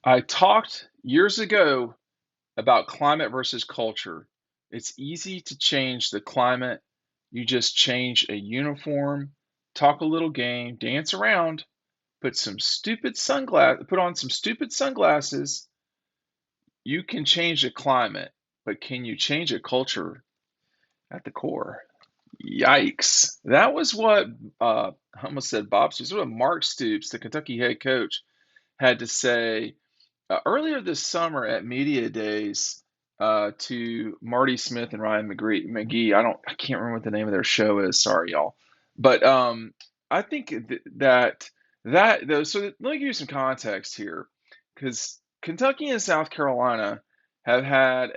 I talked years ago about climate versus culture. It's easy to change the climate. You just change a uniform, talk a little game, dance around, put on some stupid sunglasses. You can change the climate, but can you change a culture at the core? Yikes. That was what I almost said Bob Stoops, what Mark Stoops, the Kentucky head coach, had to say earlier this summer at media days to Marty Smith and Ryan McGee. I can't remember what the name of their show is. Sorry, y'all. But I think that though. So let me give you some context here, because Kentucky and South Carolina have had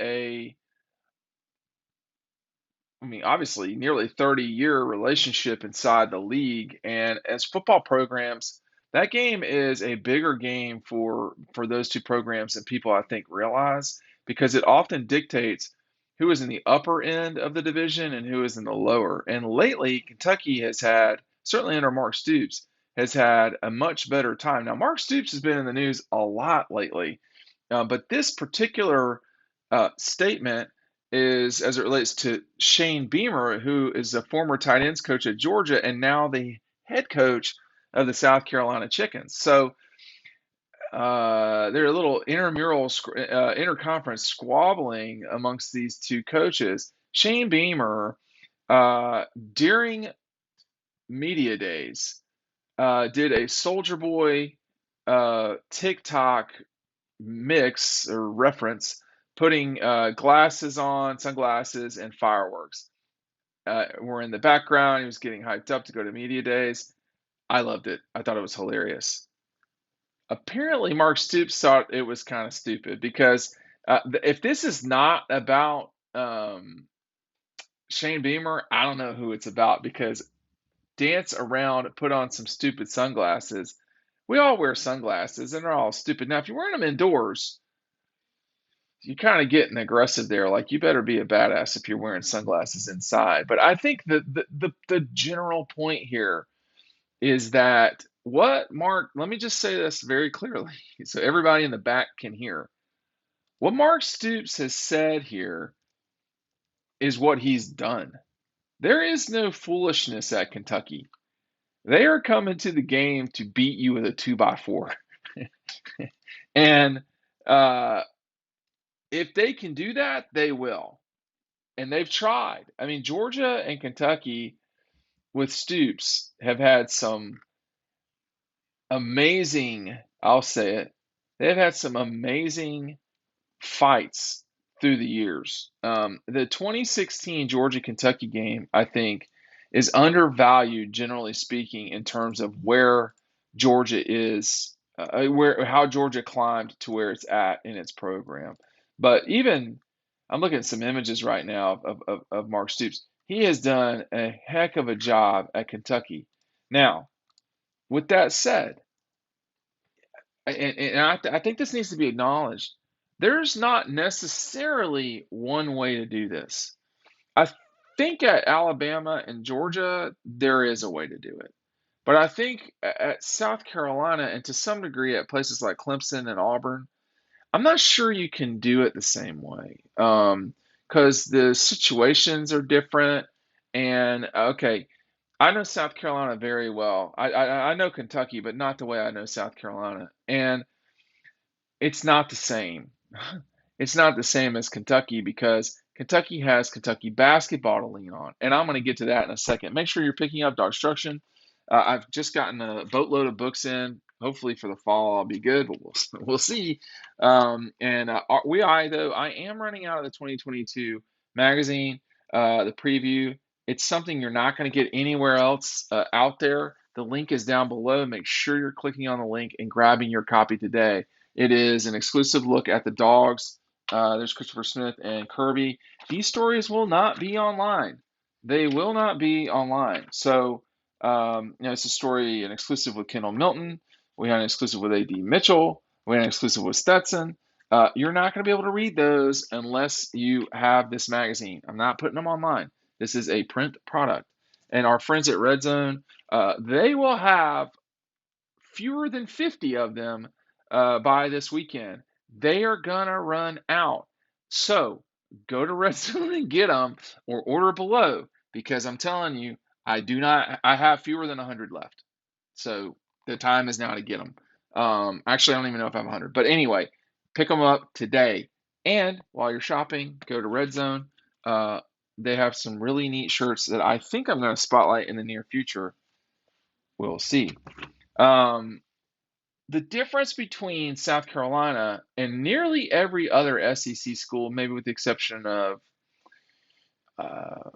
obviously nearly 30-year relationship inside the league, and as football programs, that game is a bigger game for those two programs than people I think realize, because it often dictates who is in the upper end of the division and who is in the lower. And lately, Kentucky has had, certainly under Mark Stoops, has had a much better time. Now, Mark Stoops has been in the news a lot lately, but this particular statement is as it relates to Shane Beamer, who is a former tight ends coach at Georgia and now the head coach of the South Carolina Chickens. So there are a little interconference squabbling amongst these two coaches. Shane Beamer, during media days, did a Soldier Boy TikTok mix or reference, putting glasses on, sunglasses, and fireworks. Were in the background. He was getting hyped up to go to media days. I loved it. I thought it was hilarious. Apparently, Mark Stoops thought it was kind of stupid because if this is not about Shane Beamer, I don't know who it's about, because dance around, put on some stupid sunglasses. We all wear sunglasses and they're all stupid. Now, if you're wearing them indoors, you kind of getting aggressive there. Like, you better be a badass if you're wearing sunglasses inside. But I think the general point here is that what Mark, let me just say this very clearly so everybody in the back can hear. What Mark Stoops has said here is what he's done. There is no foolishness at Kentucky. They are coming to the game to beat you with a 2x4. And if they can do that, they will. And they've tried. I mean, Georgia and Kentucky with Stoops have had some amazing, I'll say it, they've had some amazing fights through the years. The 2016 Georgia Kentucky game, I think, is undervalued, generally speaking, in terms of where Georgia is, where how Georgia climbed to where it's at in its program. But even I'm looking at some images right now of Mark Stoops. He has done a heck of a job at Kentucky. Now, with that said, I think this needs to be acknowledged. There's not necessarily one way to do this. I think at Alabama and Georgia, there is a way to do it. But I think at South Carolina and to some degree at places like Clemson and Auburn, I'm not sure you can do it the same way, because the situations are different. And okay, I know South Carolina very well. I know Kentucky, but not the way I know South Carolina. And it's not the same. It's not the same as Kentucky, because Kentucky has Kentucky basketball to lean on. And I'm going to get to that in a second. Make sure you're picking up DAWGSTRUCTION. I've just gotten a boatload of books in. Hopefully for the fall I'll be good, but we'll see. I am running out of the 2022 magazine, the preview. It's something you're not going to get anywhere else out there. The link is down below. Make sure you're clicking on the link and grabbing your copy today. It is an exclusive look at the dogs. There's Christopher Smith and Kirby. These stories will not be online. They will not be online. So, it's a story, an exclusive with Kendall Milton. We had an exclusive with A.D. Mitchell. We had an exclusive with Stetson. You're not going to be able to read those unless you have this magazine. I'm not putting them online. This is a print product. And our friends at Red Zone, they will have fewer than 50 of them by this weekend. They are gonna run out. So go to Red Zone and get them, or order below, because I'm telling you, I do not. I have fewer than 100 left. So the time is now to get them. Actually, I don't even know if I have 100. But anyway, pick them up today. And while you're shopping, go to Red Zone. Uh, they have some really neat shirts that I think I'm going to spotlight in the near future. We'll see. Um, the difference between South Carolina and nearly every other SEC school, maybe with the exception of uh,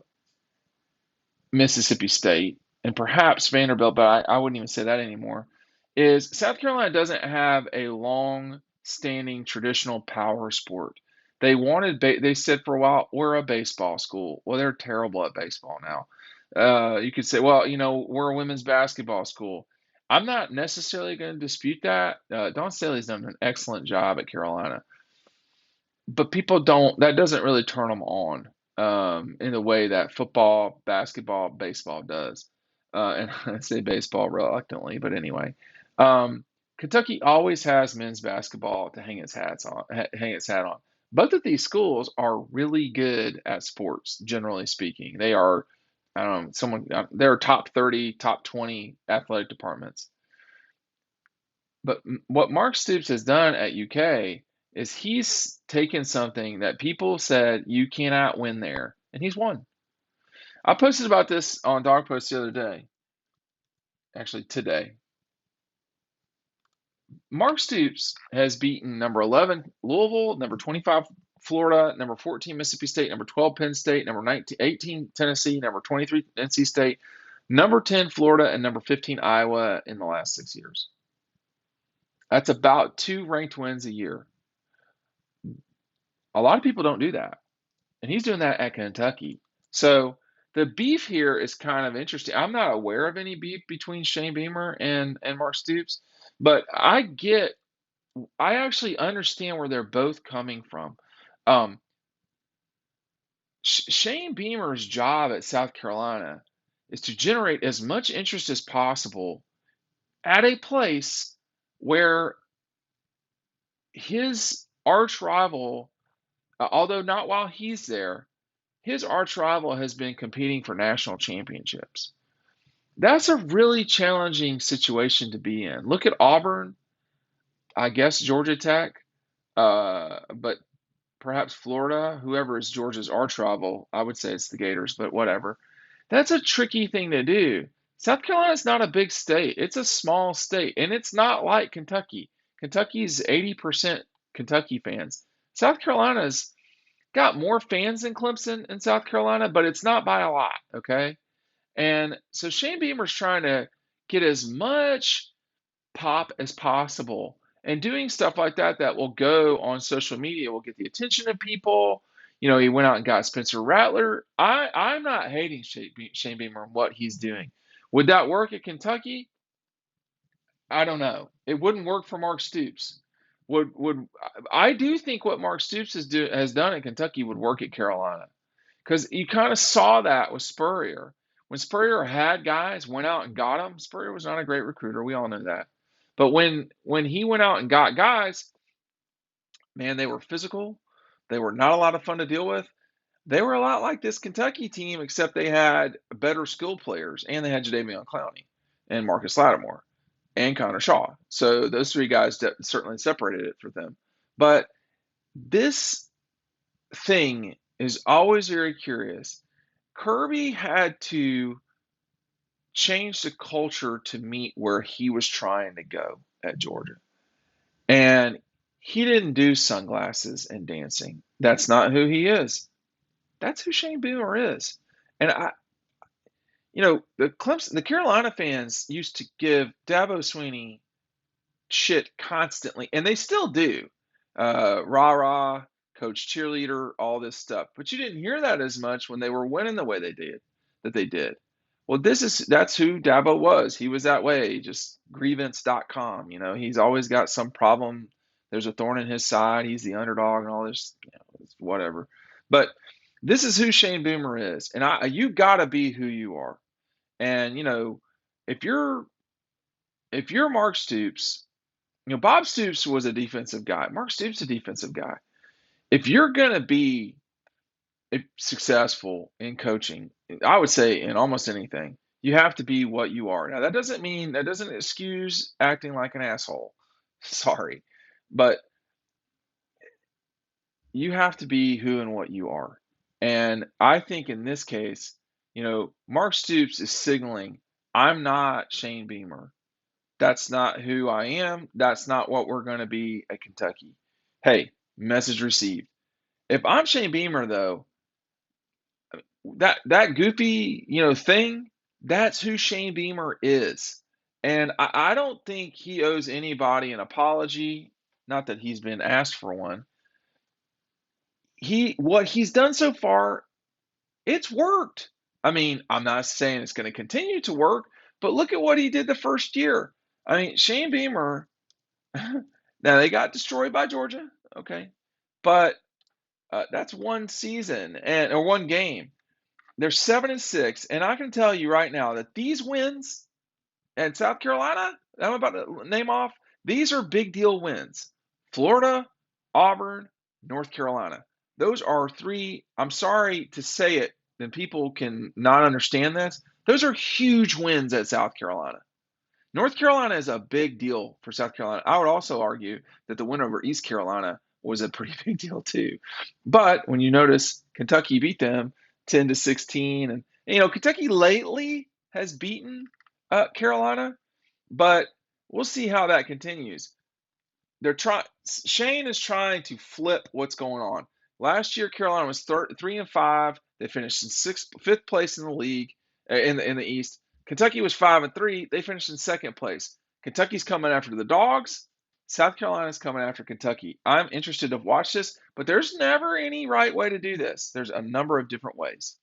Mississippi State and perhaps Vanderbilt, but I wouldn't even say that anymore, is South Carolina doesn't have a long standing traditional power sport. They said for a while, we're a baseball school. Well, they're terrible at baseball now. You could say, well, we're a women's basketball school. I'm not necessarily going to dispute that. Dawn Staley's done an excellent job at Carolina, but that doesn't really turn them on in the way that football, basketball, baseball does. And I say baseball reluctantly, but anyway, um, Kentucky always has men's basketball to hang its hat on. Both of these schools are really good at sports, generally speaking. They are, I don't know, they're top 30, top 20 athletic departments. But what Mark Stoops has done at UK is he's taken something that people said you cannot win there, and he's won. I posted about this on Dog Post the other day, actually today. Mark Stoops has beaten number 11 Louisville, number 25 Florida, number 14 Mississippi State, number 12 Penn State, number 18 Tennessee, number 23 NC State, number 10 Florida, and number 15 Iowa in the last 6 years. That's about 2 ranked wins a year. A lot of people don't do that. And he's doing that at Kentucky. So the beef here is kind of interesting. I'm not aware of any beef between Shane Beamer and Mark Stoops, but I actually understand where they're both coming from. Um, Shane Beamer's job at South Carolina is to generate as much interest as possible at a place where his arch rival, although not while he's there, his arch rival has been competing for national championships. That's a really challenging situation to be in. Look at Auburn, I guess Georgia Tech, but perhaps Florida, whoever is Georgia's arch rival. I would say it's the Gators, but whatever. That's a tricky thing to do. South Carolina's not a big state. It's a small state, and it's not like Kentucky. Kentucky's 80% Kentucky fans. South Carolina's got more fans than Clemson in South Carolina, but it's not by a lot, okay? And so Shane Beamer's trying to get as much pop as possible. And doing stuff like that will go on social media, will get the attention of people. He went out and got Spencer Rattler. I'm not hating Shane Beamer and what he's doing. Would that work at Kentucky? I don't know. It wouldn't work for Mark Stoops. Would I do think what Mark Stoops has done at Kentucky would work at Carolina, because you kind of saw that with Spurrier. When Spurrier had guys, went out and got them. Spurrier was not a great recruiter. We all know that. But when he went out and got guys, man, they were physical. They were not a lot of fun to deal with. They were a lot like this Kentucky team, except they had better skill players, and they had Jadeveon Clowney and Marcus Lattimore and Connor Shaw. So those three guys certainly separated it for them. But this thing is always very curious. Kirby had to change the culture to meet where he was trying to go at Georgia. And he didn't do sunglasses and dancing. That's not who he is. That's who Shane Beamer is. And the Carolina fans used to give Dabo Swinney shit constantly, and they still do. Rah rah, coach cheerleader, all this stuff. But you didn't hear that as much when they were winning the way they did. Well, that's who Dabo was. He was that way, just grievance.com. He's always got some problem. There's a thorn in his side. He's the underdog and all this, whatever. But this is who Shane Beamer is. And you got to be who you are. And, if you're Mark Stoops, Bob Stoops was a defensive guy. Mark Stoops is a defensive guy. If you're going to be successful in coaching, I would say in almost anything, you have to be what you are. Now, that doesn't excuse acting like an asshole. Sorry. But you have to be who and what you are. And I think in this case, Mark Stoops is signaling, I'm not Shane Beamer. That's not who I am. That's not what we're going to be at Kentucky. Hey, message received. If I'm Shane Beamer, though, that goofy, thing, that's who Shane Beamer is. And I don't think he owes anybody an apology. Not that he's been asked for one. What he's done so far, it's worked. I mean, I'm not saying it's going to continue to work, but look at what he did the first year. I mean, Shane Beamer, now they got destroyed by Georgia, okay, but that's one season or one game. They're 7-6, and I can tell you right now that these wins at South Carolina, that I'm about to name off, these are big deal wins. Florida, Auburn, North Carolina. Those are three, I'm sorry to say it, then people can not understand this. Those are huge wins at South Carolina. North Carolina is a big deal for South Carolina. I would also argue that the win over East Carolina was a pretty big deal too. But when you notice Kentucky beat them 10-16, and Kentucky lately has beaten Carolina, but we'll see how that continues. Shane is trying to flip what's going on. Last year, Carolina was 3-5. They finished in fifth place in the league in the East. Kentucky was 5-3. They finished in second place. Kentucky's coming after the Dogs. South Carolina's coming after Kentucky. I'm interested to watch this, but there's never any right way to do this. There's a number of different ways.